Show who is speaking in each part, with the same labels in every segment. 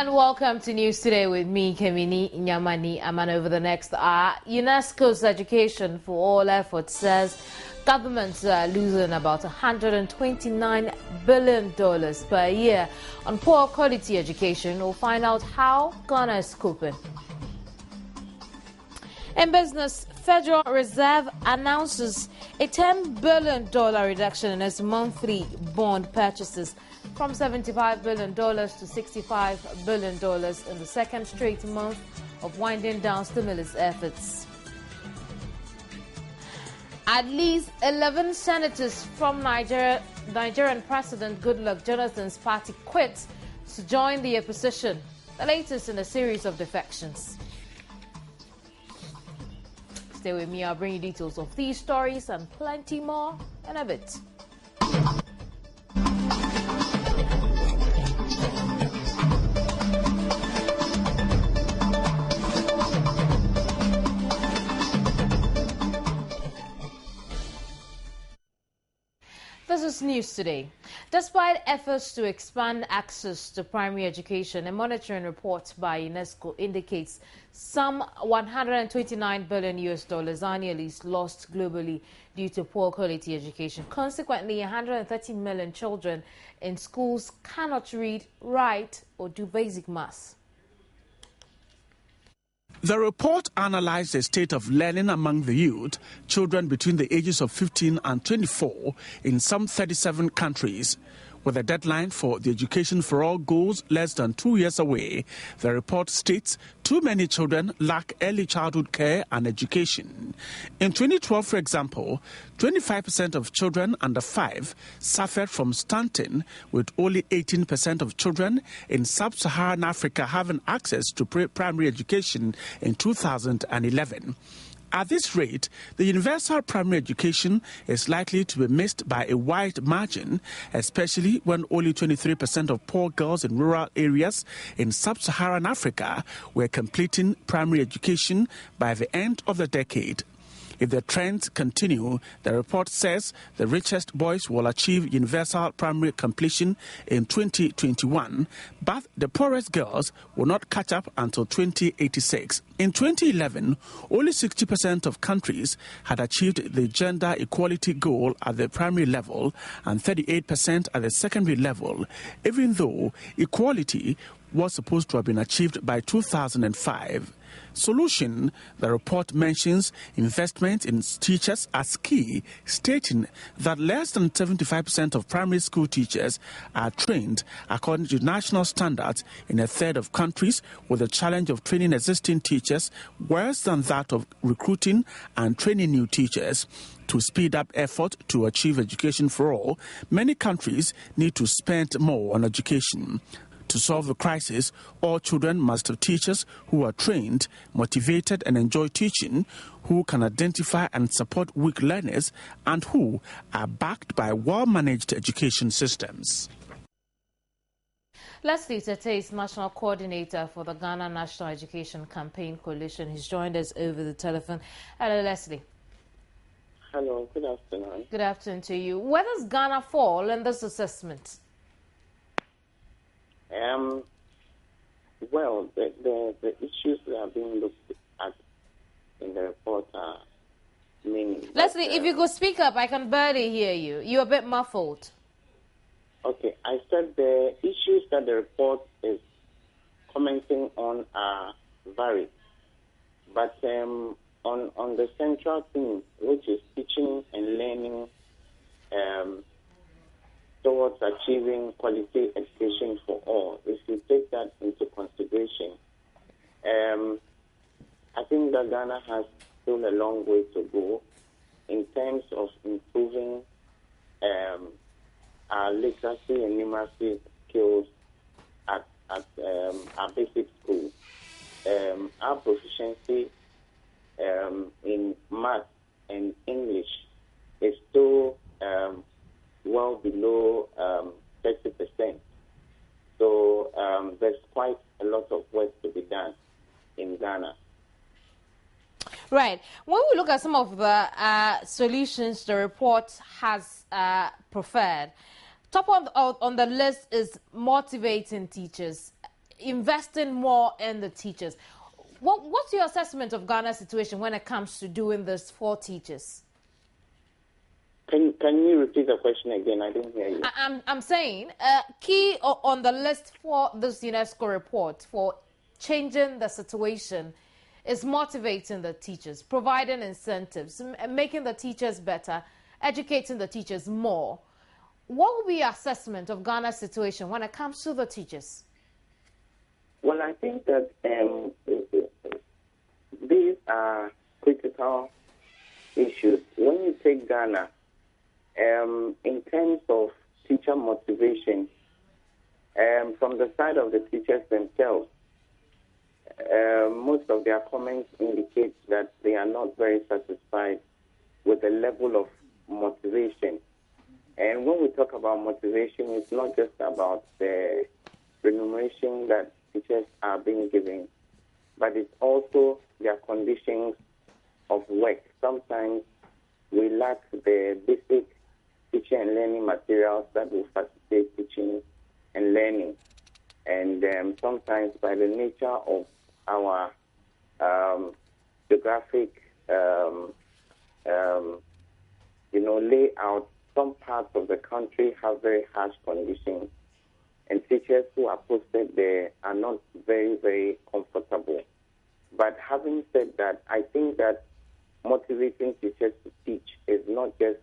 Speaker 1: And welcome to News Today with me, Kemini Nyamani. I'm over the next hour. UNESCO's Education for All efforts says governments are losing about $129 billion per year on poor quality education. We'll find out how Ghana is coping. In business, Federal Reserve announces a $10 billion reduction in its monthly bond purchases from $75 billion to $65 billion in the second straight month of winding down stimulus efforts. At least 11 senators from Nigerian President Goodluck Jonathan's party quit to join the opposition, the latest in a series of defections. Stay with me, I'll bring you details of these stories and plenty more in a bit. This is News Today. Despite efforts to expand access to primary education, a monitoring report by UNESCO indicates some $129 billion annually is lost globally due to poor quality education. Consequently, 130 million children in schools cannot read, write, or do basic maths.
Speaker 2: The report analyzed the state of learning among the youth, children between the ages of 15 and 24 in some 37 countries. With a deadline for the Education for All goals less than 2 years away, the report states too many children lack early childhood care and education. In 2012, for example, 25% of children under 5 suffered from stunting, with only 18% of children in sub-Saharan Africa having access to primary education in 2011. At this rate, the universal primary education is likely to be missed by a wide margin, especially when only 23% of poor girls in rural areas in sub-Saharan Africa were completing primary education by the end of the decade. If the trends continue, the report says the richest boys will achieve universal primary completion in 2021, but the poorest girls will not catch up until 2086. In 2011, only 60% of countries had achieved the gender equality goal at the primary level and 38% at the secondary level, even though equality was supposed to have been achieved by 2005. Solution: the report mentions investment in teachers as key, stating that less than 75% of primary school teachers are trained according to national standards in a third of countries, with the challenge of training existing teachers worse than that of recruiting and training new teachers. To speed up effort to achieve education for all, many countries need to spend more on education. To solve the crisis, all children must have teachers who are trained, motivated and enjoy teaching, who can identify and support weak learners, and who are backed by well-managed education systems.
Speaker 1: Leslie Tete is National Coordinator for the Ghana National Education Campaign Coalition. He's joined us over the telephone. Hello, Leslie.
Speaker 3: Hello, good afternoon.
Speaker 1: Good afternoon to you. Where does Ghana fall in this assessment?
Speaker 3: Well, the issues that are being looked at in the report are many.
Speaker 1: Leslie, if you could speak up, I can barely hear you. You're a bit muffled.
Speaker 3: Okay, I said the issues that the report is commenting on are varied. But on the central theme, which is teaching and learning towards achieving quality education for all, if you take that into consideration, I think that Ghana has still a long way to go in terms of improving our literacy and numeracy skills at our basic schools. Our proficiency in math and English is still well below 30%. So there's quite a lot of work to be done in Ghana.
Speaker 1: Right. When we look at some of the solutions the report has preferred, top on the list is motivating teachers. investing more in the teachers. What's your assessment of Ghana's situation when it comes to doing this for teachers?
Speaker 3: Can you repeat the question again? I didn't hear you.
Speaker 1: I'm saying key on the list for this UNESCO report for changing the situation is motivating the teachers, providing incentives, making the teachers better, educating the teachers more. What will be your assessment of Ghana's situation when it comes to the teachers?
Speaker 3: Well, I think that these are critical issues. When you take Ghana, in terms of teacher motivation, from the side of the teachers themselves, most of their comments indicate that they are not very satisfied with the level of motivation. And when we talk about motivation, it's not just about the remuneration that teachers are being given, but it's also their conditions of work. Sometimes we lack the basic teaching and learning materials that will facilitate teaching and learning. And sometimes by the nature of our geographic layout, some parts of the country have very harsh conditions, and teachers who are posted there are not very, very comfortable. But having said that, I think that motivating teachers to teach is not just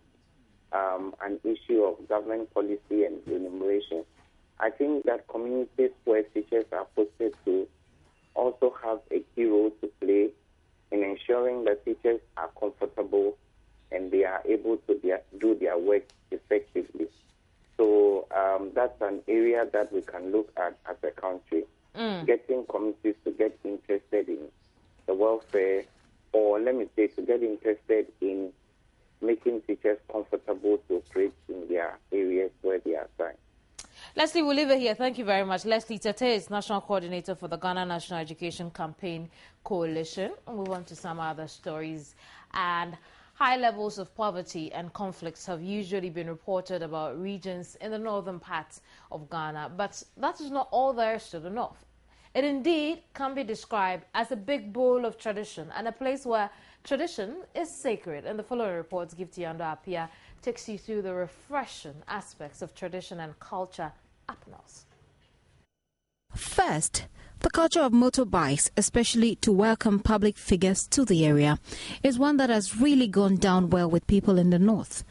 Speaker 3: an issue of government policy and remuneration. I think that communities where teachers are posted to also have a key role to play in ensuring that teachers are comfortable and they are able to do their work effectively. So that's an area that we can look at as a country, getting communities to get interested in the welfare, or let me say, to get interested in making teachers comfortable to operate in their areas where they are assigned.
Speaker 1: Leslie, we'll leave it here. Thank you very much. Leslie Tate is National Coordinator for the Ghana National Education Campaign Coalition. We'll move on to some other stories. And high levels of poverty and conflicts have usually been reported about regions in the northern parts of Ghana. But that is not all there is to the north. It indeed can be described as a big bowl of tradition and a place where tradition is sacred. And the following reports, Gifty Ando Apia takes you through the refreshing aspects of tradition and culture up north.
Speaker 4: First, the culture of motorbikes, especially to welcome public figures to the area, is one that has really gone down well with people in the north.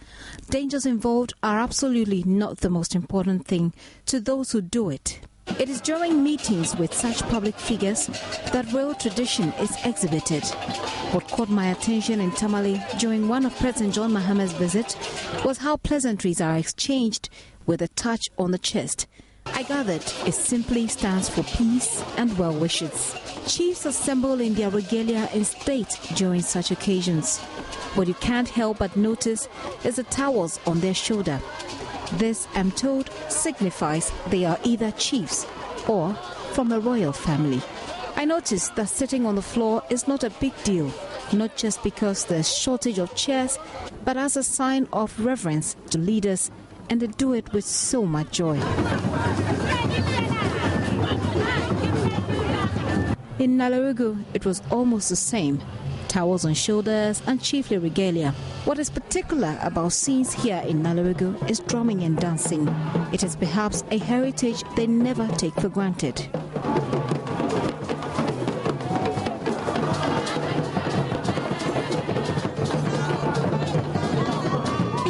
Speaker 4: Dangers involved are absolutely not the most important thing to those who do it. It is during meetings with such public figures that real tradition is exhibited. What caught my attention in Tamale during one of President John Mahama's visit was how pleasantries are exchanged with a touch on the chest. I gathered it simply stands for peace and well wishes. Chiefs assemble in their regalia in state during such occasions. What you can't help but notice is the towels on their shoulder. This, I'm told, signifies they are either chiefs or from a royal family. I noticed that sitting on the floor is not a big deal, not just because there's shortage of chairs, but as a sign of reverence to leaders, and they do it with so much joy. In Nalarugu, it was almost the same. Towels on shoulders and chiefly regalia. What is particular about scenes here in Nalarugu is drumming and dancing. It is perhaps a heritage they never take for granted.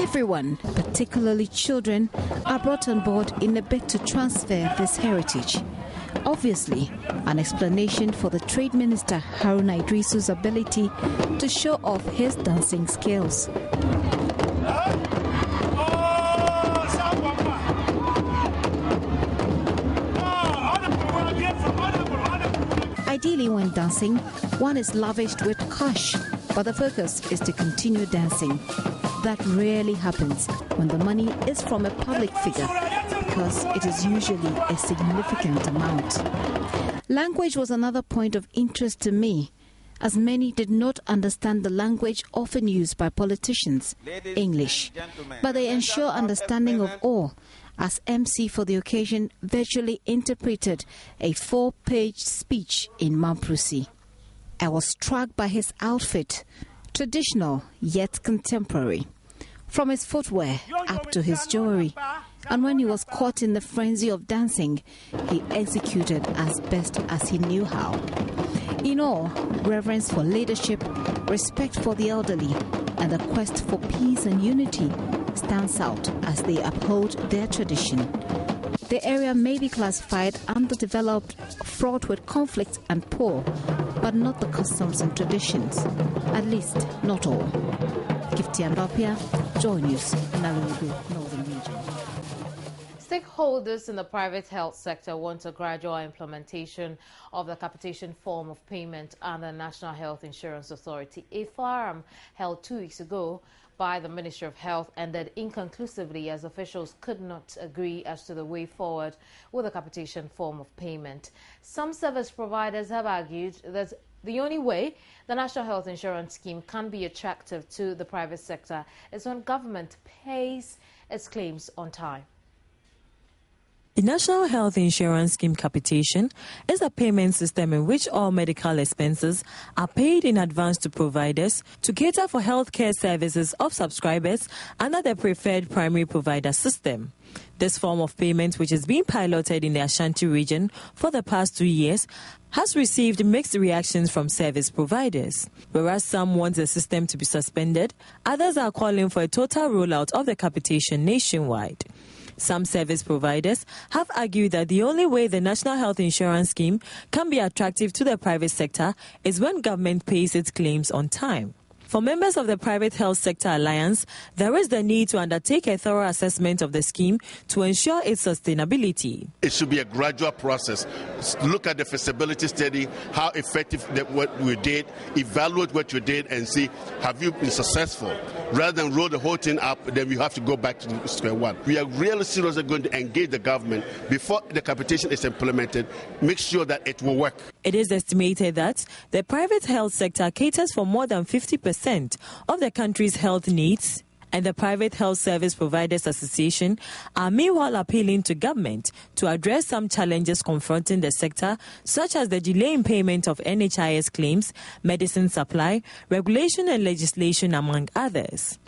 Speaker 4: Everyone, particularly children, are brought on board in a bid to transfer this heritage. Obviously, an explanation for the Trade Minister Haruna Idrisu's ability to show off his dancing skills. Ideally, when dancing, one is lavished with cash, but the focus is to continue dancing. That rarely happens when the money is from a public figure, because it is usually a significant amount. Language was another point of interest to me, as many did not understand the language often used by politicians, English. But they ensure understanding of all, as MC for the occasion virtually interpreted a 4-page speech in Mamprusi. I was struck by his outfit, traditional yet contemporary, from his footwear up to his jewelry. And when he was caught in the frenzy of dancing, he executed as best as he knew how. In all, reverence for leadership, respect for the elderly, and the quest for peace and unity stands out as they uphold their tradition. The area may be classified underdeveloped, fraught with conflict and poor, but not the customs and traditions, at least not all. Gifty Andopia, Joynews, Malawi, Northern Region.
Speaker 1: Stakeholders in the private health sector want a gradual implementation of the capitation form of payment under the National Health Insurance Authority. A forum held 2 weeks ago by the Ministry of Health ended inconclusively as officials could not agree as to the way forward with the capitation form of payment. Some service providers have argued that the only way the National Health Insurance Scheme can be attractive to the private sector is when government pays its claims on time.
Speaker 5: The National Health Insurance Scheme capitation is a payment system in which all medical expenses are paid in advance to providers to cater for healthcare services of subscribers under the preferred primary provider system. This form of payment, which is being piloted in the Ashanti region for the past 2 years, has received mixed reactions from service providers. Whereas some want the system to be suspended, others are calling for a total rollout of the capitation nationwide. Some service providers have argued that the only way the National Health Insurance Scheme can be attractive to the private sector is when government pays its claims on time. For members of the Private Health Sector Alliance, there is the need to undertake a thorough assessment of the scheme to ensure its sustainability.
Speaker 6: It should be a gradual process. Look at the feasibility study, how effective what we did, evaluate what you did and see, have you been successful? Rather than roll the whole thing up, then we have to go back to square one. We are really seriously going to engage the government before the capitation is implemented, make sure that it will work.
Speaker 5: It is estimated that the private health sector caters for more than 50% of the country's health needs, and the Private Health Service Providers Association are meanwhile appealing to government to address some challenges confronting the sector, such as the delay in payment of NHIS claims, medicine supply, regulation and legislation, among others.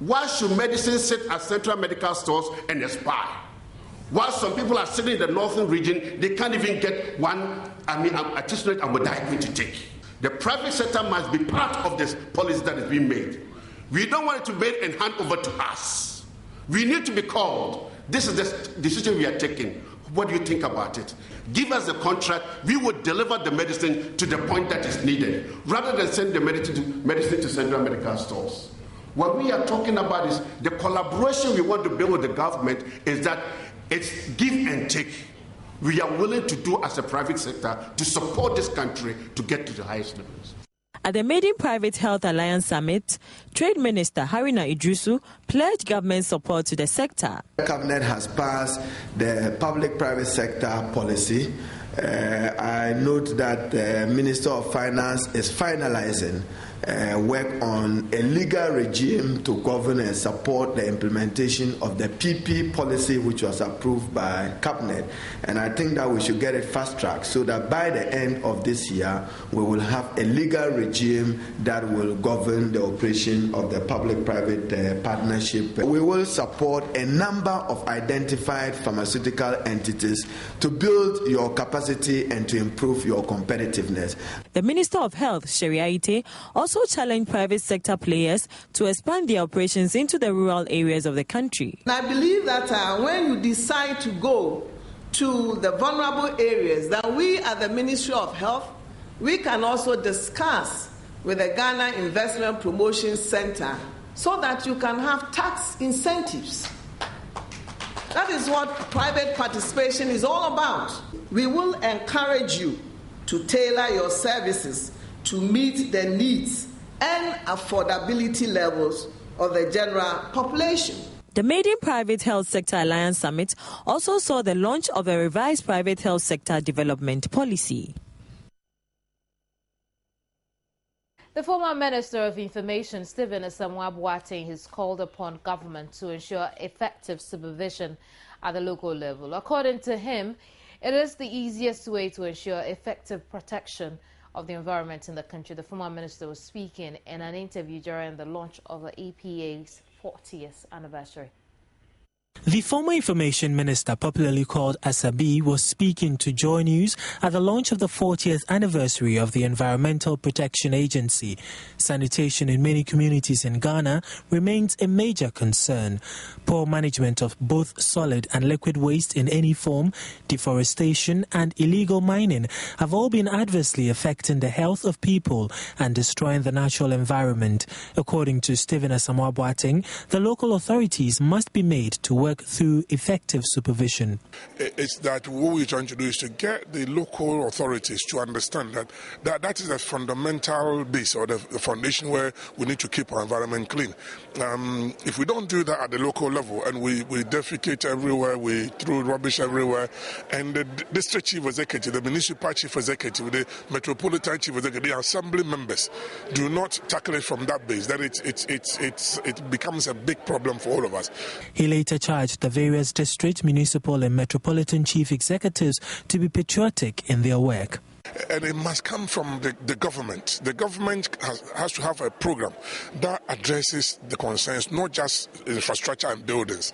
Speaker 6: Why should medicine sit at central medical stores and expire? While some people are sitting in the northern region, they can't even get articulate amodiaquine to take. The private sector must be part of this policy that is being made. We don't want it to be made and hand over to us. We need to be called. This is the decision we are taking. What do you think about it? Give us the contract. We will deliver the medicine to the point that is needed, rather than send the medicine to central medical stores. What we are talking about is the collaboration we want to build with the government is that it's give and take. We are willing to do as a private sector to support this country to get to the highest levels.
Speaker 5: At the Made in Private Health Alliance Summit, Trade Minister Haruna Idrisu pledged government support to the sector.
Speaker 7: The Cabinet has passed the public-private sector policy. I note that the Minister of Finance is finalizing work on a legal regime to govern and support the implementation of the PP policy, which was approved by Cabinet. And I think that we should get it fast-tracked so that by the end of this year, we will have a legal regime that will govern the operation of the public-private partnership. We will support a number of identified pharmaceutical entities to build your capacity and to improve your competitiveness.
Speaker 5: The Minister of Health, Sharia Ite, also challenged private sector players to expand their operations into the rural areas of the country.
Speaker 8: And I believe that when you decide to go to the vulnerable areas, that we at the Ministry of Health, we can also discuss with the Ghana Investment Promotion Center so that you can have tax incentives. That is what private participation is all about. We will encourage you to tailor your services to meet the needs and affordability levels of the general population.
Speaker 5: The Made in Private Health Sector Alliance Summit also saw the launch of a revised private health sector development policy.
Speaker 1: The former Minister of Information, Stephen Asamoah Boateng, has called upon government to ensure effective supervision at the local level. According to him, it is the easiest way to ensure effective protection of the environment in the country. The former minister was speaking in an interview during the launch of the EPA's 40th anniversary.
Speaker 9: The former information minister, popularly called Asabi, was speaking to Joy News at the launch of the 40th anniversary of the Environmental Protection Agency. Sanitation in many communities in Ghana remains a major concern. Poor management of both solid and liquid waste in any form, deforestation and illegal mining have all been adversely affecting the health of people and destroying the natural environment. According to Stephen Asamoah Boateng, the local authorities must be made to work through effective supervision.
Speaker 10: It's that what we're trying to do is to get the local authorities to understand that is a fundamental base or the foundation where we need to keep our environment clean. If we don't do that at the local level and we defecate everywhere, we throw rubbish everywhere, and the district chief executive, the municipal chief executive, the metropolitan chief executive, the assembly members do not tackle it from that base, then it becomes a big problem for all of us.
Speaker 9: He later charged the various district, municipal and metropolitan chief executives to be patriotic in their work.
Speaker 10: And it must come from the government. The government has to have a program that addresses the concerns, not just infrastructure and buildings.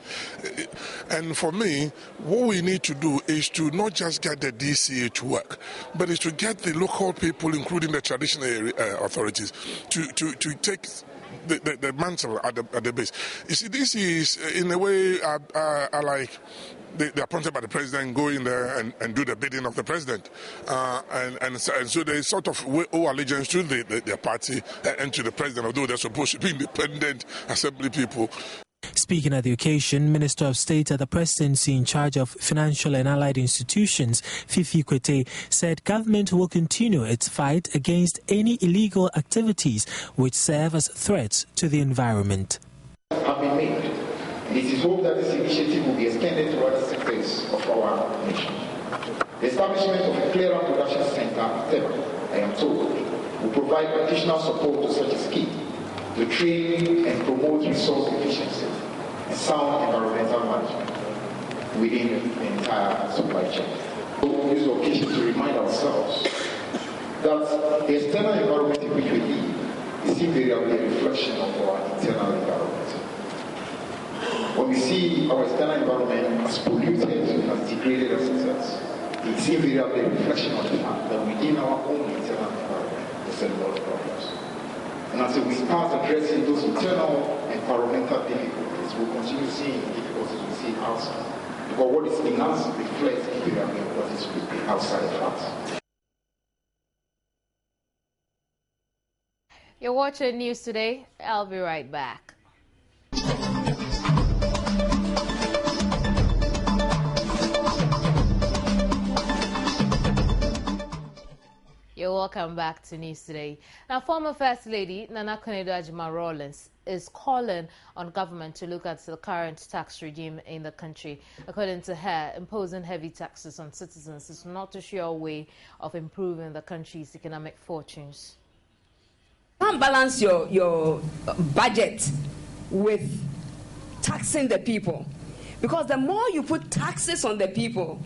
Speaker 10: And for me, what we need to do is to not just get the DCA to work, but is to get the local people, including the traditional authorities, to take the mantle at the base. You see, this is, in a way, like they're appointed by the president, go in there and do the bidding of the president. And so they sort of owe allegiance to their party and to the president, although they're supposed to be independent assembly people.
Speaker 9: Speaking at the occasion, Minister of State at the Presidency in charge of Financial and Allied Institutions, Fifi Kwete, said government will continue its fight against any illegal activities which serve as threats to the environment.
Speaker 11: Have been made. It is hoped that this initiative will be extended to other sectors of our nation. The establishment of a clearer production center, I am told, will provide additional support to such a scheme to train and promote resource efficiency and sound environmental management within the entire supply chain. We will use the occasion to remind ourselves that the external environment in which we live is invariably a reflection of our internal environment. When we see our external environment as polluted, as degraded as it is, it's invariably a reflection of the fact that within our own internal environment there's a lot of problems. And until we start addressing those internal environmental difficulties, we'll continue seeing difficulties we see outside. Because what is in us reflects invariably what is outside of us.
Speaker 1: You're watching News Today. I'll be right back. You're welcome back to News Today. Now, former First Lady Nana Konadu-Agyeman-Rawlings is calling on government to look at the current tax regime in the country. According to her, imposing heavy taxes on citizens is not a sure way of improving the country's economic fortunes.
Speaker 12: You can't balance your budget with taxing the people, because the more you put taxes on the people,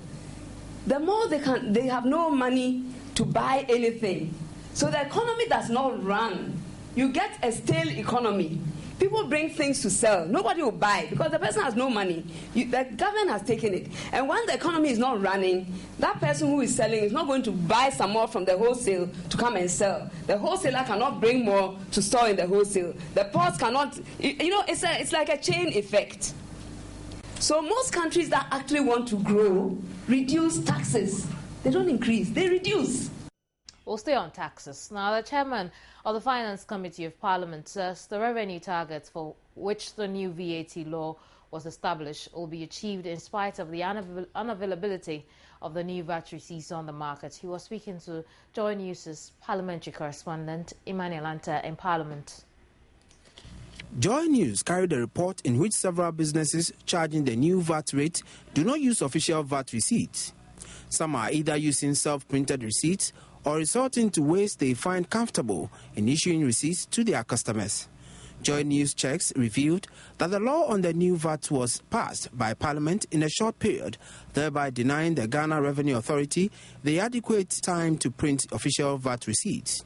Speaker 12: the more they have no money to buy anything. So the economy does not run. You get a stale economy. People bring things to sell. Nobody will buy because the person has no money. The government has taken it. And when the economy is not running, that person who is selling is not going to buy some more from the wholesale to come and sell. The wholesaler cannot bring more to store in the wholesale. The ports cannot, it's like a chain effect. So most countries that actually want to grow reduce taxes. They don't increase, they reduce.
Speaker 1: We'll stay on taxes. Now, the chairman of the Finance Committee of Parliament says the revenue targets for which the new VAT law was established will be achieved in spite of the unavailability of the new VAT receipts on the market. He was speaking to Joynews' parliamentary correspondent Emmanuel in Parliament.
Speaker 13: Joy News carried a report in which several businesses charging the new VAT rate do not use official VAT receipts. Some are either using self-printed receipts or resorting to ways they find comfortable in issuing receipts to their customers. Joynews checks revealed that the law on the new VAT was passed by Parliament in a short period, thereby denying the Ghana Revenue Authority the adequate time to print official VAT receipts.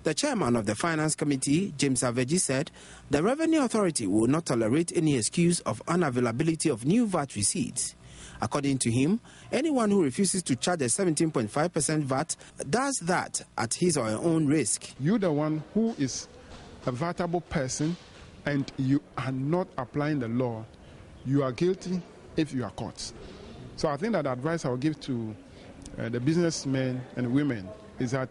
Speaker 13: The chairman of the Finance Committee, James Aveji, said the Revenue Authority will not tolerate any excuse of unavailability of new VAT receipts. According to him, anyone who refuses to charge a 17.5% VAT does that at his or her own risk.
Speaker 14: You're the one who is a vatable person and you are not applying the law. You are guilty if you are caught. So I think that the advice I will give to the businessmen and women is that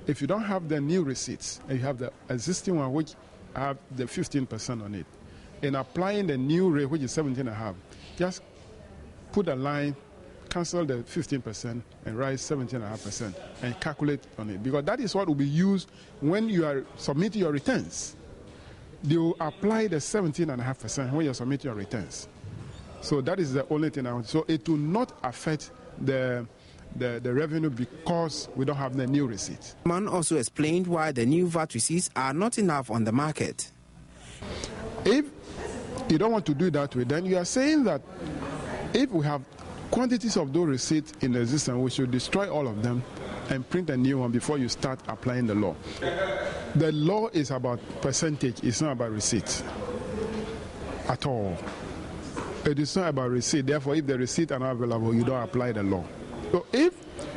Speaker 14: if you don't have the new receipts and you have the existing one which have the 15% on it, in applying the new rate which is 17.5%, just put a line, cancel the 15% and write 17.5% and calculate on it, because that is what will be used when you are submitting your returns. They will apply the 17.5% when you submit your returns. So that is the only thing I want. So it will not affect the revenue because we don't have the new receipts.
Speaker 13: Man also explained why the new VAT receipts are not enough on the market.
Speaker 14: If you don't want to do it that way, then you are saying that if we have quantities of those receipts in existence, we should destroy all of them and print a new one before you start applying the law. The law is about percentage, it's not about receipts at all. It is not about receipt. Therefore, if the receipts are not available, you don't apply the law. So if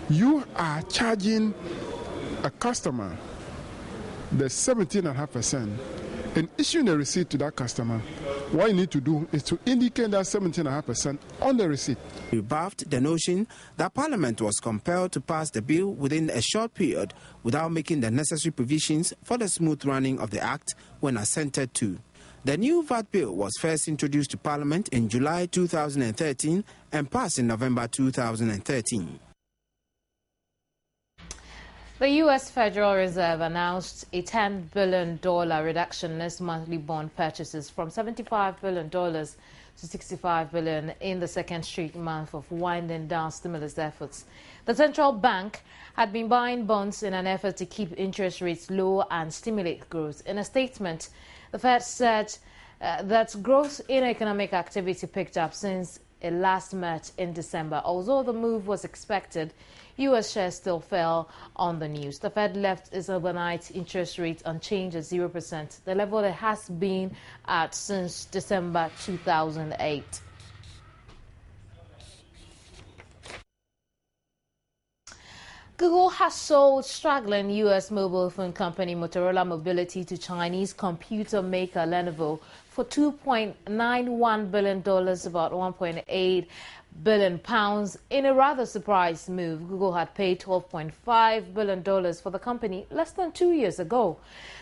Speaker 14: you are charging a customer the 17.5% and issuing a receipt to that customer, what you need to do is to indicate that 17.5% on the receipt.
Speaker 13: He rebuffed the notion that Parliament was compelled to pass the bill within a short period without making the necessary provisions for the smooth running of the Act when assented to. The new VAT bill was first introduced to Parliament in July 2013 and passed in November 2013.
Speaker 1: The U.S. Federal Reserve announced a $10 billion reduction in its monthly bond purchases from $75 billion to $65 billion in the second straight month of winding down stimulus efforts. The central bank had been buying bonds in an effort to keep interest rates low and stimulate growth. In a statement, the Fed said that growth in economic activity picked up since it last met in December. Although the move was expected, U.S. shares still fell on the news. The Fed left its overnight interest rate unchanged at 0%, the level it has been at since December 2008. Google has sold struggling U.S. mobile phone company Motorola Mobility to Chinese computer maker Lenovo for $2.91 billion, about 1.8 billion pounds. In a rather surprise move, Google had paid $12.5 billion for the company less than 2 years ago.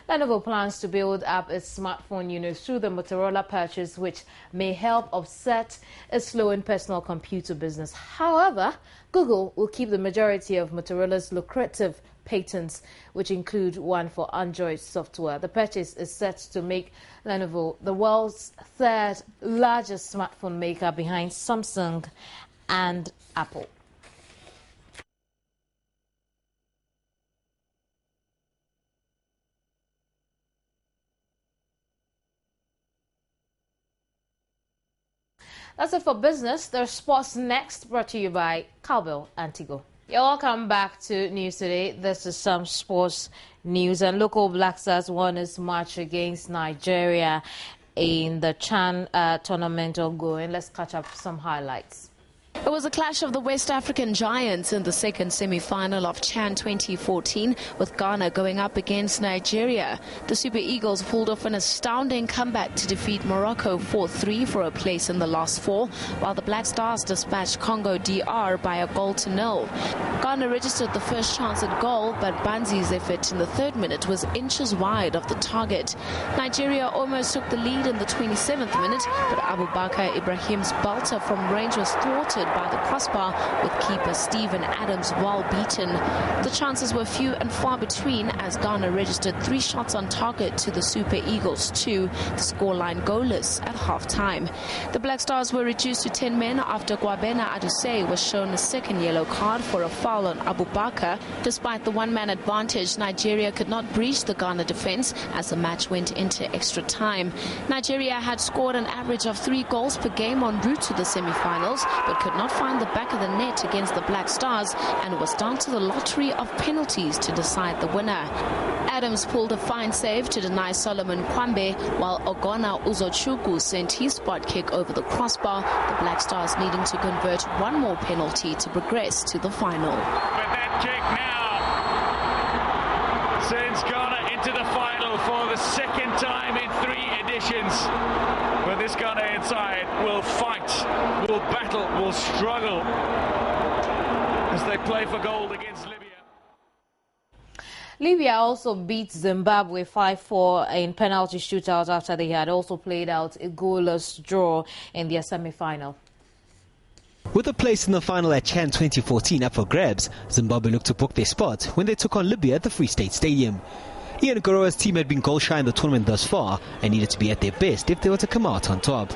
Speaker 1: Lenovo plans to build up its smartphone unit through the Motorola purchase, which may help offset its slowing personal computer business. However, Google will keep the majority of Motorola's lucrative patents, which include one for Android software. The purchase is set to make Lenovo the world's third largest smartphone maker behind Samsung and Apple. That's it for business. There's sports next, brought to you by Cowbell Antigo. You're welcome back to News Today. This is some sports news. And local Black Stars won its match against Nigeria in the Chan tournament ongoing. Let's catch up some highlights.
Speaker 15: It was a clash of the West African giants in the second semi-final of Chan 2014, with Ghana going up against Nigeria. The Super Eagles pulled off an astounding comeback to defeat Morocco 4-3 for a place in the last four, while the Black Stars dispatched Congo DR by a 0-0. Ghana registered the first chance at goal, but Banzi's effort in the third minute was inches wide of the target. Nigeria almost took the lead in the 27th minute, but Abubakar Ibrahim's belter from range was thwarted countered by the crossbar, with keeper Stephen Adams well beaten. The chances were few and far between as Ghana registered 3 shots on target to the Super Eagles 2, the scoreline goalless at half-time. The Black Stars were reduced to 10 men after Gwabena Adusei was shown a second yellow card for a foul on Abu Bakr. Despite the one-man advantage, Nigeria could not breach the Ghana defense as the match went into extra time. Nigeria had scored an average of 3 goals per game en route to the semi-finals, but could not find the back of the net against the Black Stars, and it was down to the lottery of penalties to decide the winner. Adams pulled a fine save to deny Solomon Kwambe, while Ogona Uzochukwu sent his spot kick over the crossbar, the Black Stars needing to convert one more penalty to progress to the final.
Speaker 16: But that kick now sends Ghana into the final for the second time in 3 editions. But this Ghana side will fight, will battle, will struggle as they play for gold against Libya.
Speaker 1: Libya also beat Zimbabwe 5-4 in penalty shootout after they had also played out a goalless draw in their semi-final.
Speaker 17: With a place in the final at CHAN 2014 up for grabs, Zimbabwe looked to book their spot when they took on Libya at the Free State Stadium. Ian Goroa's team had been goal-shy in the tournament thus far and needed to be at their best if they were to come out on top.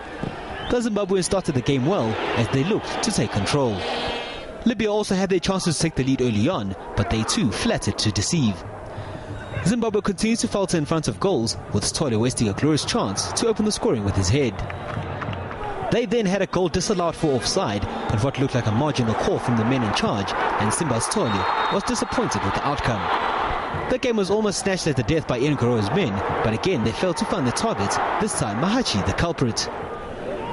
Speaker 17: The Zimbabweans started the game well as they looked to take control. Libya also had their chances to take the lead early on, but they too flattered to deceive. Zimbabwe continues to falter in front of goals, with Stole wasting a glorious chance to open the scoring with his head. They then had a goal disallowed for offside, but what looked like a marginal call from the men in charge, and Simba Stole was disappointed with the outcome. The game was almost snatched at the death by Ian Goroa's men, but again they failed to find the target, this time Mahachi the culprit.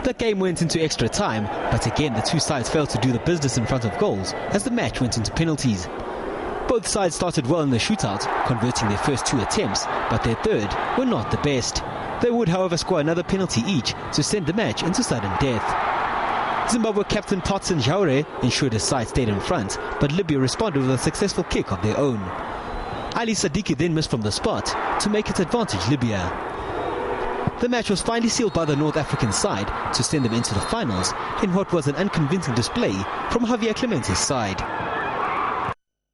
Speaker 17: The game went into extra time, but again the two sides failed to do the business in front of goals as the match went into penalties. Both sides started well in the shootout, converting their first 2 attempts, but their third were not the best. They would, however, score another penalty each to send the match into sudden death. Zimbabwe captain Patson Jaure ensured his side stayed in front, but Libya responded with a successful kick of their own. Ali Sadiki then missed from the spot to make it advantage Libya. The match was finally sealed by the North African side to send them into the finals in what was an unconvincing display from Javier Clemente's side.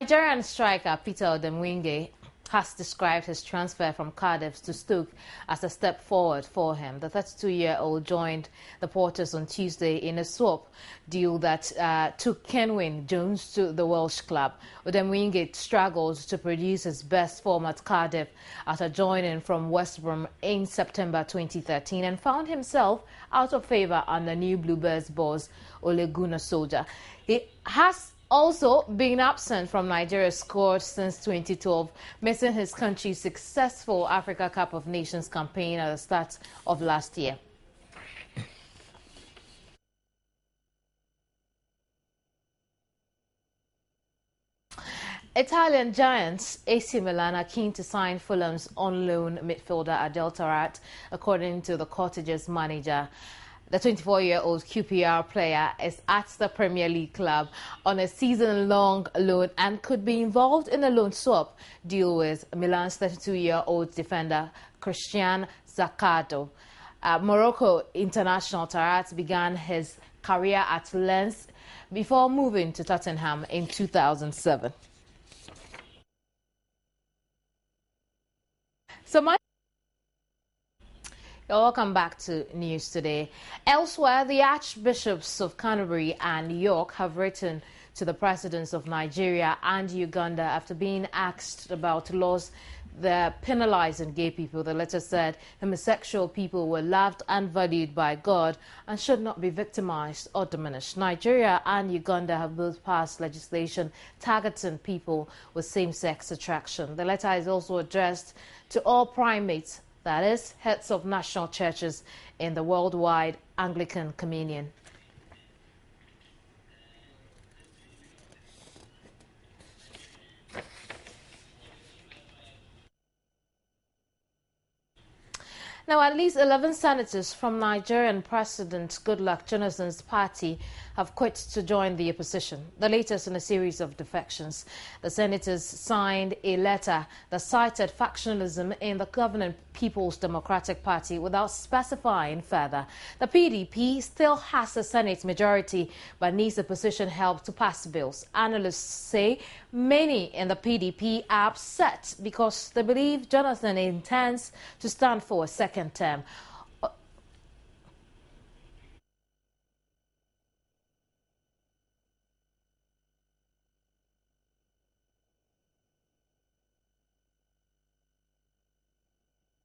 Speaker 1: Nigerian striker Peter Odemwingie has described his transfer from Cardiff to Stoke as a step forward for him. The 32-year-old joined the Porters on Tuesday in a swap deal that took Kenwyn Jones to the Welsh club. Odemwingie struggled to produce his best form at Cardiff after joining from West Brom in September 2013 and found himself out of favour under new Bluebirds boss Ole Gunnar Solskjaer. He has also been absent from Nigeria's squad since 2012, missing his country's successful Africa Cup of Nations campaign at the start of last year. Italian giants AC Milan are keen to sign Fulham's on-loan midfielder Adel Taarabt, according to the cottage's manager. The 24-year-old QPR player is at the Premier League club on a season-long loan and could be involved in a loan swap deal with Milan's 32-year-old defender Christian Zaccato. Morocco international Taarabt began his career at Lens before moving to Tottenham in 2007. Welcome back to News Today. Elsewhere, the Archbishops of Canterbury and York have written to the presidents of Nigeria and Uganda after being asked about laws that penalizing gay people. The letter said homosexual people were loved and valued by God and should not be victimized or diminished. Nigeria and Uganda have both passed legislation targeting people with same-sex attraction. The letter is also addressed to all primates, that is, heads of national churches in the worldwide Anglican Communion. Now, at least 11 senators from Nigerian President Goodluck Jonathan's party have quit to join the opposition, the latest in a series of defections. The senators signed a letter that cited factionalism in the governing People's Democratic Party without specifying further. The PDP still has a Senate majority but needs opposition help to pass bills. Analysts say many in the PDP are upset because they believe Jonathan intends to stand for a second term.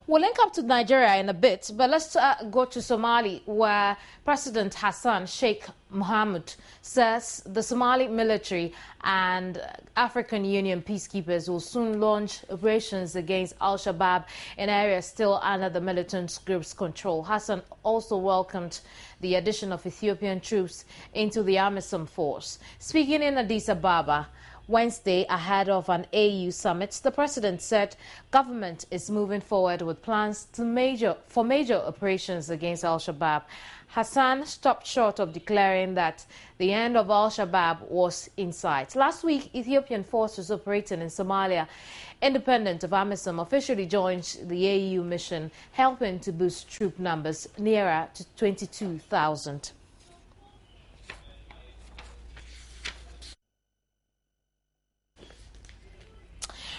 Speaker 1: We'll link up to Nigeria in a bit, but let's go to Somali, where President Hassan Sheikh Mohamud says the Somali military and African Union peacekeepers will soon launch operations against Al-Shabaab in areas still under the militant group's control. Hassan also welcomed the addition of Ethiopian troops into the AMISOM force. Speaking in Addis Ababa Wednesday ahead of an AU summit, the president said government is moving forward with plans for major operations against Al-Shabaab. Hassan stopped short of declaring that the end of Al-Shabaab was in sight. Last week, Ethiopian forces operating in Somalia, independent of AMISOM, officially joined the AU mission, helping to boost troop numbers nearer to 22,000.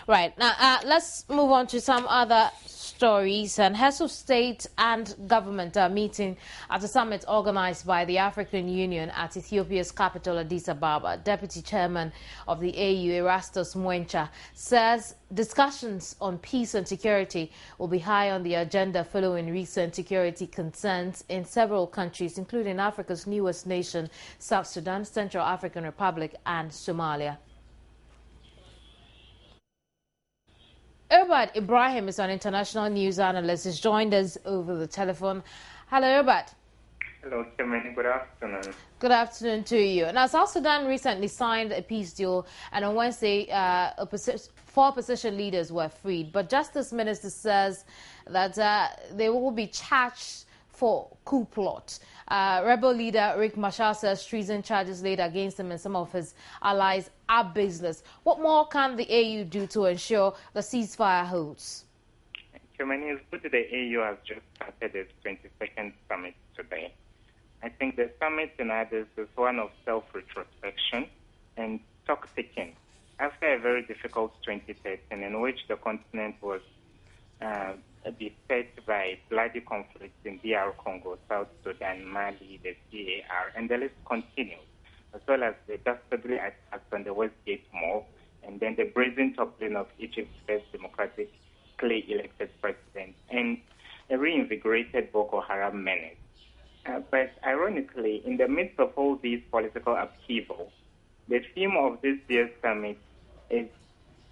Speaker 1: Right, now let's move on to some other stories. And heads of state and government are meeting at a summit organized by the African Union at Ethiopia's capital, Addis Ababa. Deputy Chairman of the AU, Erastus Mwencha, says discussions on peace and security will be high on the agenda following recent security concerns in several countries, including Africa's newest nation, South Sudan, Central African Republic, and Somalia. Herbert Ibrahim is an international news analyst. He's joined us over the telephone. Hello, Herbert.
Speaker 18: Hello, Kimani. Good afternoon.
Speaker 1: Good afternoon to you. Now, South Sudan recently signed a peace deal, and on Wednesday, 4 opposition leaders were freed. But Justice Minister says that they will be charged for coup plot. Rebel leader Riek Machar says treason charges laid against him and some of his allies are baseless. What more can the AU do to ensure the ceasefire holds?
Speaker 18: Kimani, it's good that the AU has just started its 22nd summit today. I think the summit in Addis is one of self-retrospection and stock-taking after a very difficult 2013 in which the continent was beset by bloody conflicts in DR Congo, South Sudan, Mali, the CAR, and the list continues, as well as the dastardly attacks on the Westgate Mall, and then the brazen toppling of Egypt's first democratically elected president, and a reinvigorated Boko Haram menace. But ironically, in the midst of all these political upheaval, the theme of this year's summit is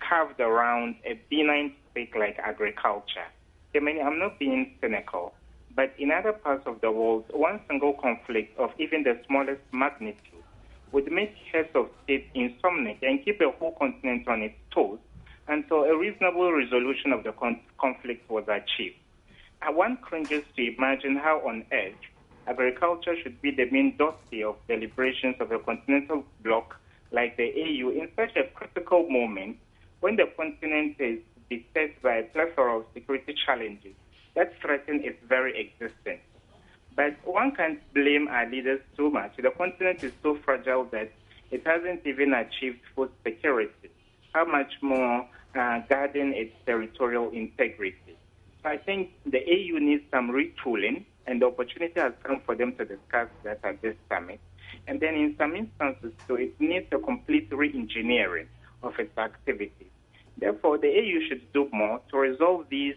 Speaker 18: carved around a benign topic like agriculture. I mean, I'm not being cynical, but in other parts of the world, one single conflict of even the smallest magnitude would make heads of state insomniac and keep the whole continent on its toes until a reasonable resolution of the conflict was achieved. One cringes to imagine how on earth agriculture should be the main dossier of deliberations of a continental bloc like the AU in such a critical moment when the continent is beset by a plethora of security challenges that threaten its very existence. But one can't blame our leaders too much. The continent is so fragile that it hasn't even achieved food security. How much more guarding its territorial integrity? So I think the AU needs some retooling, and the opportunity has come for them to discuss that at this summit. And then in some instances, so it needs a complete re-engineering of its activities. Therefore, the AU should do more to resolve these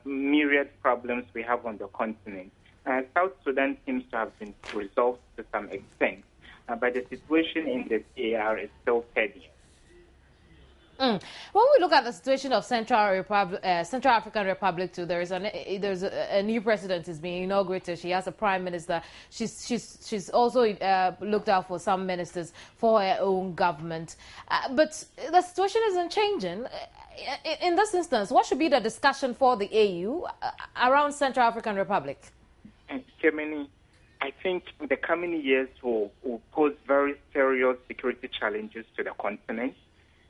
Speaker 18: myriad problems we have on the continent. South Sudan seems to have been resolved to some extent, but the situation in the CAR is still tenuous.
Speaker 1: When we look at the situation of Central African Republic too, there's a new president is being inaugurated. She has a prime minister. She's also looked out for some ministers for her own government. But the situation isn't changing. In this instance, what should be the discussion for the AU around Central African Republic?
Speaker 18: Germany, I think the coming years will pose very serious security challenges to the continent.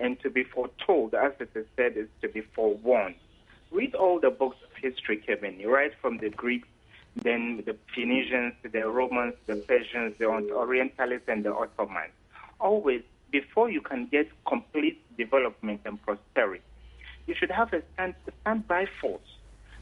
Speaker 18: And to be foretold, as it is said, is to be forewarned. Read all the books of history, Kevin, right from the Greeks, then the Phoenicians, the Romans, the Persians, the Orientalists, and the Ottomans. Always, before you can get complete development and prosperity, you should have a standby force.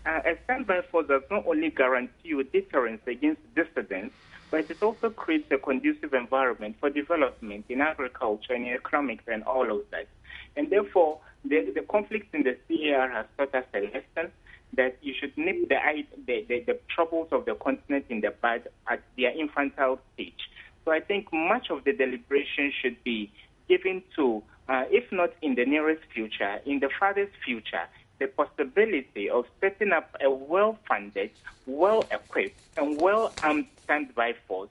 Speaker 18: A standby force does not only guarantee you deterrence against dissidents, but it also creates a conducive environment for development in agriculture and economics and all of that. And therefore, the conflict in the CAR has taught us a lesson that you should nip the troubles of the continent in the bud at their infantile stage. So I think much of the deliberation should be given to, if not in the nearest future, in the farthest future, the possibility of setting up a well-funded, well-equipped, and well-armed standby force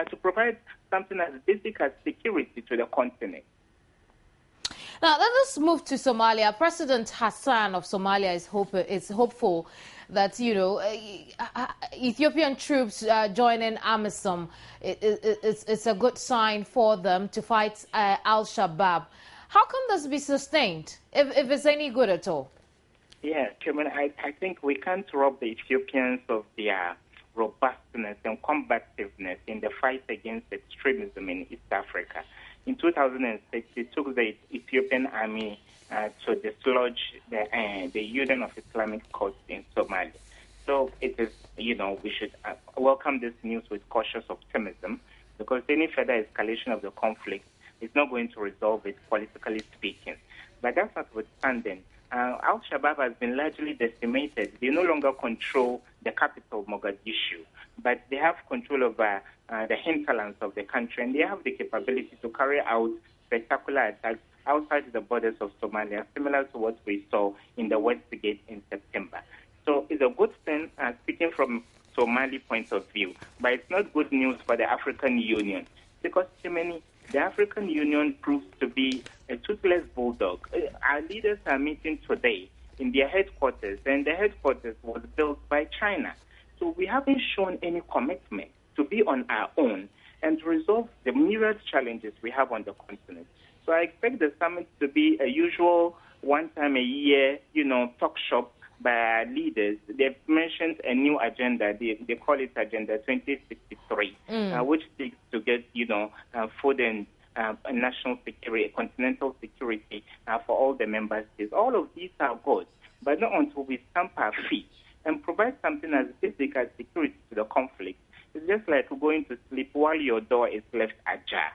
Speaker 18: to provide something as basic as security to the continent.
Speaker 1: Now, let us move to Somalia. President Hassan of Somalia is hopeful that, Ethiopian troops joining AMISOM. It's a good sign for them to fight Al-Shabaab. How can this be sustained, if it's any good at all?
Speaker 18: Yeah, Chairman, I think we can't rob the Ethiopians of their robustness and combativeness in the fight against extremism in East Africa. In 2006, it took the Ethiopian army to dislodge the Union of Islamic Courts in Somalia. So it is, we should welcome this news with cautious optimism, because any further escalation of the conflict is not going to resolve it politically speaking. But that's notwithstanding. Al-Shabaab has been largely decimated. They no longer control the capital, Mogadishu, but they have control over the hinterlands of the country, and they have the capability to carry out spectacular attacks outside the borders of Somalia, similar to what we saw in the Westgate in September. So it's a good thing, speaking from Somali point of view, but it's not good news for the African Union, because the African Union proves to be a toothless bulldog. Our leaders are meeting today in their headquarters, and the headquarters was built by China. So we haven't shown any commitment to be on our own and resolve the myriad challenges we have on the continent. So I expect the summit to be a usual one time a year, talk shop by our leaders. They've mentioned a new agenda. They call it Agenda 2063, which seeks to get, food and national security, continental security for all the member states. All of these are good, but not until we stamp our feet and provide something as basic as security to the conflict. It's just like going to sleep while your door is left ajar.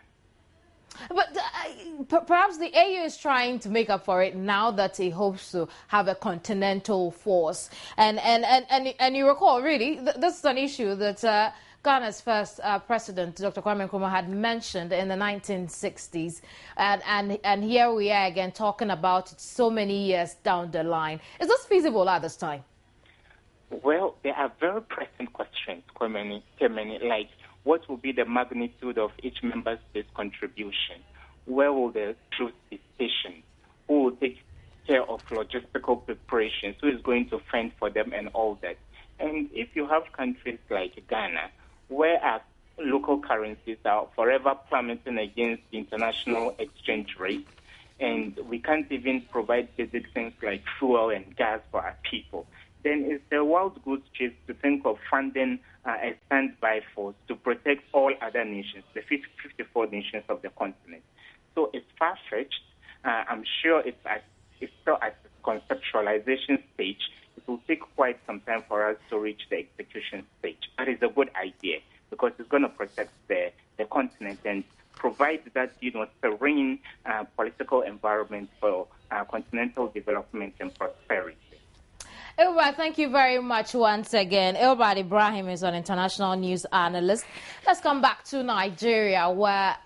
Speaker 1: But perhaps the AU is trying to make up for it now that it hopes to have a continental force. And you recall, really, this is an issue that Ghana's first president, Dr. Kwame Nkrumah, had mentioned in the 1960s. And here we are again talking about it so many years down the line. Is this feasible at this time?
Speaker 18: Well, there are very pressing questions, like what will be the magnitude of each member state's contribution? Where will the troops be stationed? Who will take care of logistical preparations? Who is going to fend for them and all that? And if you have countries like Ghana, where our local currencies are forever plummeting against the international exchange rate, and we can't even provide basic things like fuel and gas for our people, then it's a wild goose chase to think of funding a standby force to protect all other nations, the 54 nations of the continent. So it's far-fetched. I'm sure it's still at the conceptualization stage. It will take quite some time for us to reach the execution stage. But it's a good idea because it's going to protect the continent and provide that serene political environment for continental development and prosperity.
Speaker 1: Ilbad, thank you very much once again. Ilbad Ibrahim is an international news analyst. Let's come back to Nigeria, where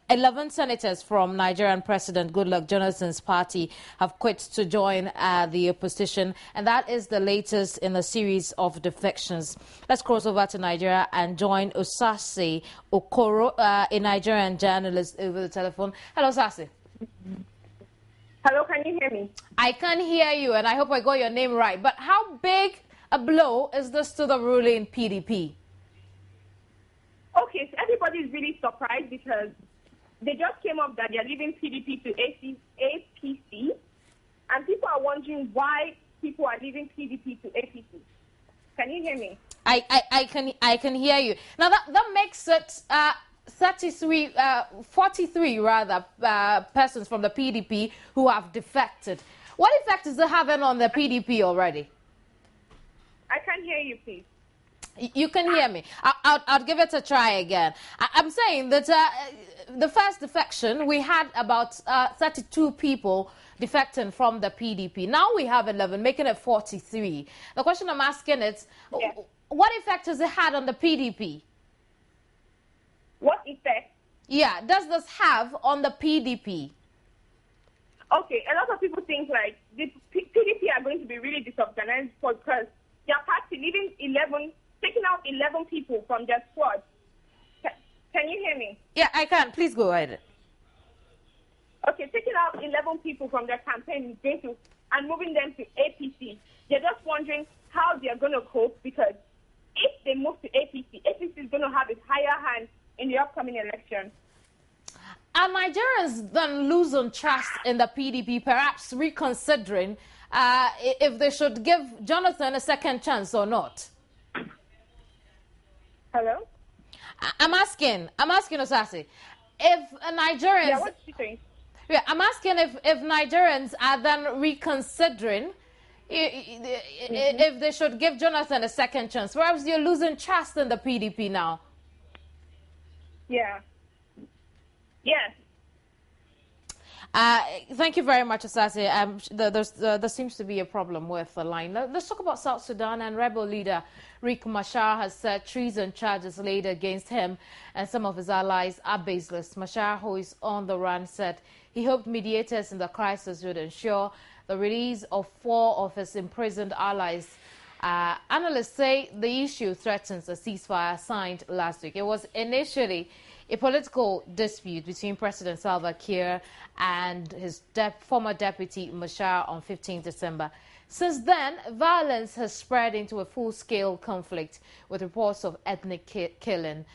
Speaker 1: 11 senators from Nigerian President Goodluck Jonathan's party have quit to join the opposition, and that is the latest in a series of defections. Let's cross over to Nigeria and join Osase Okoro, a Nigerian journalist, over the telephone. Hello, Osase.
Speaker 19: Hello, can you hear me?
Speaker 1: I can hear you, and I hope I got your name right. But how big a blow is this to the ruling PDP?
Speaker 19: Okay, so everybody is really surprised because they just came up that they're leaving PDP to APC, and people are wondering why people are leaving PDP to APC. Can you hear me?
Speaker 1: I can hear you. Now that makes it 43 persons from the PDP who have defected. What effect is it having on the PDP already?
Speaker 19: I can't hear you, please.
Speaker 1: You can hear me. I'll give it a try again. I'm saying that the first defection, we had about 32 people defecting from the PDP. Now we have 11, making it 43. The question I'm asking is, what effect has it had on the PDP?
Speaker 19: What effect?
Speaker 1: Yeah, does this have on the PDP?
Speaker 19: Okay, a lot of people think like the PDP are going to be really disorganized because their party taking out 11 people from their squad. Can you hear me?
Speaker 1: Yeah, I can. Please go ahead.
Speaker 19: Okay, taking out 11 people from their campaign and moving them to APC. They're just wondering how they're going to cope because if they move to APC, APC is going to have a higher hand in the upcoming election.
Speaker 1: Are Nigerians then losing trust in the PDP, perhaps reconsidering if they should give Jonathan a second chance or not?
Speaker 19: Hello?
Speaker 1: I'm asking Osase, if Nigerians...
Speaker 19: Yeah, what do you think?
Speaker 1: Yeah, I'm asking if Nigerians are then reconsidering if they should give Jonathan a second chance. Perhaps you're losing trust in the PDP now.
Speaker 19: Yeah. Yes.
Speaker 1: Thank you very much, Osase. There seems to be a problem with the line. Let's talk about South Sudan. And rebel leader Riek Machar has said treason charges laid against him and some of his allies are baseless. Machar, who is on the run, said he hoped mediators in the crisis would ensure the release of 4 of his imprisoned allies. Analysts say the issue threatens a ceasefire signed last week. It was initially a political dispute between President Salva Kiir and his former deputy Machar on 15 December. Since then, violence has spread into a full-scale conflict with reports of ethnic killing.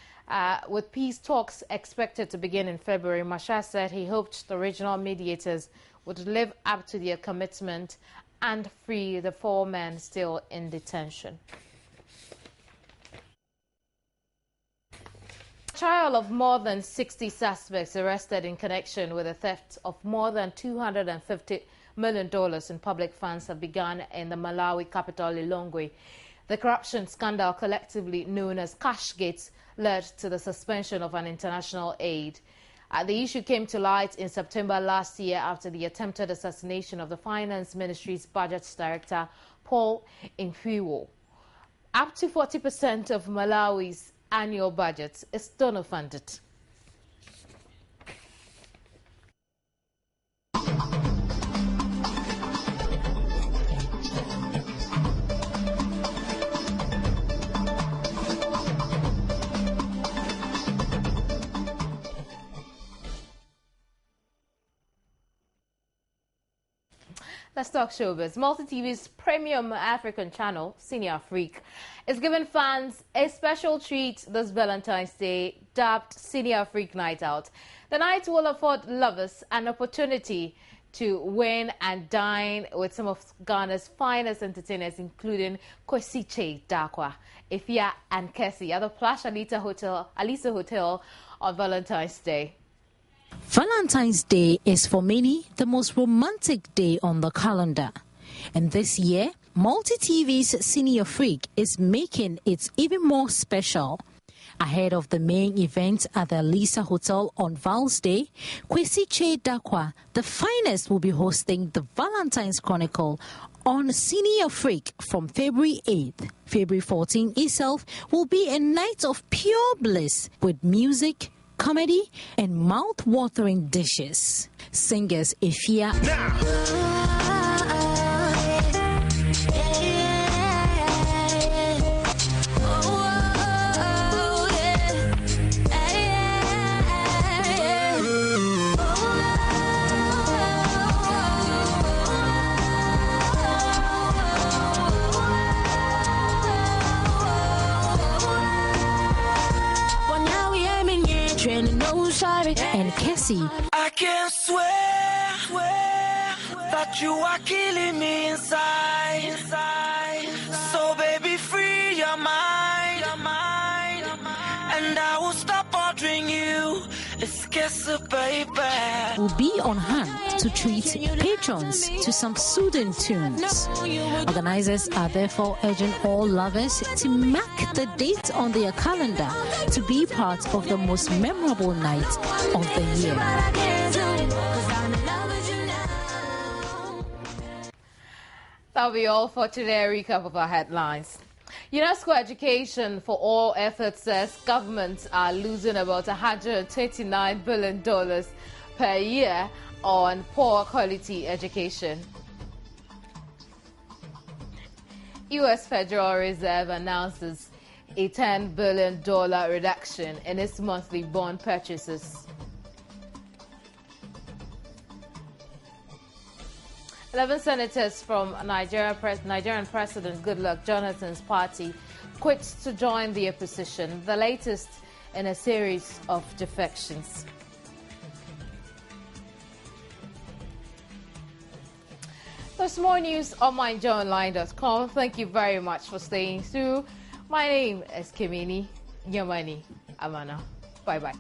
Speaker 1: With peace talks expected to begin in February, Machar said he hoped the regional mediators would live up to their commitment and free the 4 men still in detention. A trial of more than 60 suspects arrested in connection with the theft of more than $250 million in public funds have begun in the Malawi capital, Lilongwe. The corruption scandal, collectively known as Cashgate, led to the suspension of an international aid. The issue came to light in September last year after the attempted assassination of the Finance Ministry's Budget Director, Paul Nfiwo. Up to 40% of Malawi's annual budget is donor-funded. Let's talk showbiz. Multi-TV's premium African channel, Cine Afrique, is giving fans a special treat this Valentine's Day, dubbed Cine Afrique Night Out. The night will afford lovers an opportunity to win and dine with some of Ghana's finest entertainers, including Kwesi Dakwa, Ifya and Kessie at the Plush Alisa Hotel on Valentine's Day.
Speaker 4: Valentine's Day is for many the most romantic day on the calendar. And this year, Multi-TV's Cine Afrique is making it even more special. Ahead of the main event at the Alisa Hotel on Val's Day, Kwesi Dakwa, the finest, will be hosting the Valentine's Chronicle on Cine Afrique from February 8th. February 14th itself will be a night of pure bliss with music, comedy, and mouth-watering dishes. Singers Ifia and Cassie.
Speaker 20: I can swear that you are killing me inside. So baby, free your mind, and I will stop bothering you. It's Cassie, baby.
Speaker 4: Will be on hand to treat patrons to some soothing tunes. Organizers are therefore urging all lovers to mark the date on their calendar to be part of the most memorable night of the year.
Speaker 1: That'll be all for today. A recap of our headlines. UNESCO Education for All efforts says governments are losing about $129 billion per year on poor quality education. U.S. Federal Reserve announces a $10 billion reduction in its monthly bond purchases. 11 senators from Nigerian President Goodluck Jonathan's party quit to join the opposition, the latest in a series of defections. There's more news on myjoyonline.com. Thank you very much for staying through. My name is Kimini Nyamani Amana. Bye-bye.